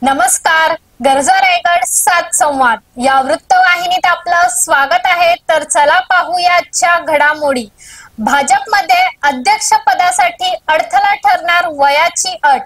नमस्कार. गरजा रायगड 7 संवाद या वृत्तवाहिनीत आपलं स्वागत आहे. तर चला पाहूया आजच्या घडामोडी. भाजपमध्ये अध्यक्षपदासाठी अडथळा ठरणार वयाची अट.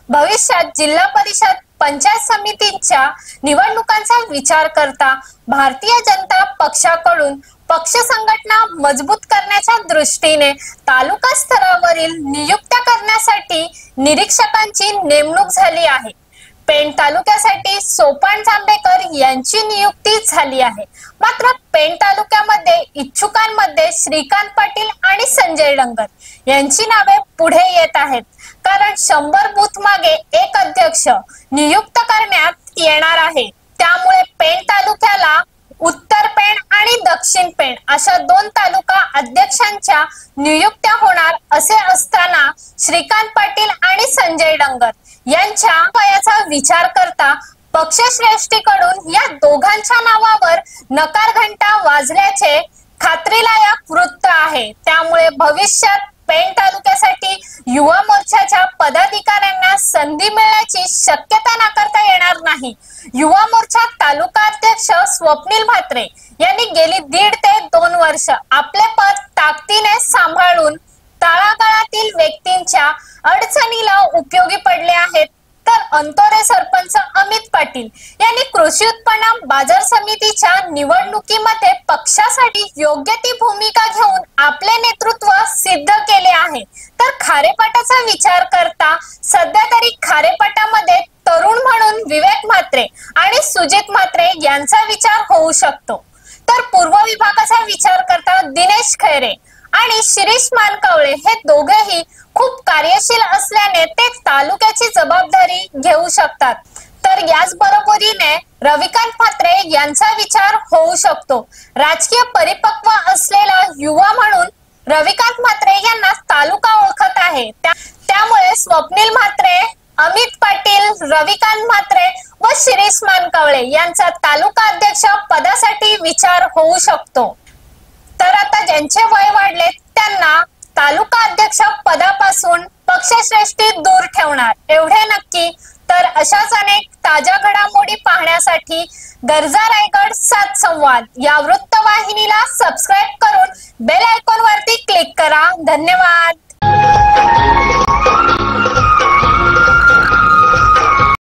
भविष्यात जिल्हा परिषद पंचायत समितीच्या निवडणुकांचा विचार करता भारतीय जनता पक्षाकडून पक्ष संघटना मजबूत करण्याच्या दृष्टीने तालुका स्तरावरील नियुक्त्या करण्यासाठी निरीक्षकांची नेमणूक झाली आहे. पेण तालुक्यासाठी सोपान जांभेकर यांची नियुक्ती झाली आहे. मात्र पेण तालुक्यामध्ये इच्छुकांमध्ये श्रीकांत पाटील आणि संजय डंगर यांची नावे पुढे येत आहेत. कारण 100 बूथ मागे एक अध्यक्ष नियुक्त करण्यात येणार आहे. त्यामुळे पेण तालुक्याला उत्तर पेण आणि दक्षिण पेण अशा 2 तालुका अध्यक्षांच्या नियुक्त्या होणार. असे असताना श्रीकांत पाटील आणि संजय डंगर यांच्या वयाचा विचार करता पक्षश्रेष्ठीकडून या दोघांच्या नावावर नकार घंटा वाजल्याचे खात्रीलायक वृत्त आहे. त्यामुळे भविष्यात पेण तालुक्यासाठी युवा मोर्चाच्या पदाधिकाऱ्यांना संधी मिळण्याची शक्यता नाकारता येणार नाही. युवा मोर्चा तालुका अध्यक्ष स्वप्नील म्हात्रे यांनी गेली 1.5 ते 2 वर्ष आपले पद ताकदीने सांभाळून तळागाळातील व्यक्तींच्या अडचणीला उपयोगी पडले आहेत. तर अंतोरे सरपंच अमित पाटील यांनी कृषी उत्पन्न बाजार समितीच्या निवडणुकीमध्ये पक्षासाठी योग्य ती भूमिका घेऊन आपले नेतृत्व सिद्ध केले आहे. तर खारेपाटाचा विचार करता सध्या तरी खारेपाटामध्ये तरुण म्हणून विवेक म्हात्रे आणि सुजित म्हात्रे यांचा विचार होऊ शकतो. तर पूर्व विभागाचा विचार करता दिनेश खैरे आणि शिरीष मानकवळे हे दोघेही खूप कार्यशील असल्याने ते तालुक्याची जबाबदारी घेऊ शकतात. तर याच बरोबरीने रविकांत म्हात्रे यांचा विचार होऊ शकतो. राजकीय परिपक्व असलेला युवा म्हणून रविकांत म्हात्रे यांना तालुका ओळखत आहे. त्यामुळे स्वप्नील म्हात्रे, अमित पाटील, रविकांत म्हात्रे व शिरीष मानकवळे यांचा तालुका अध्यक्ष पदासाठी विचार होऊ शकतो. तर आता ज्यांचे वय वाढले त्यांना तालुका अध्यक्ष पदापासून पक्षश्रेष्ठी दूर ठेवणार एवढे नक्की. तर अशाच अनेक ताज्या घडामोडी पाहण्यासाठी गरजा रायगड 7 संवाद या वृत्तवाहिनीला सबस्क्राईब करून बेल आयकॉन वरती क्लिक करा. धन्यवाद.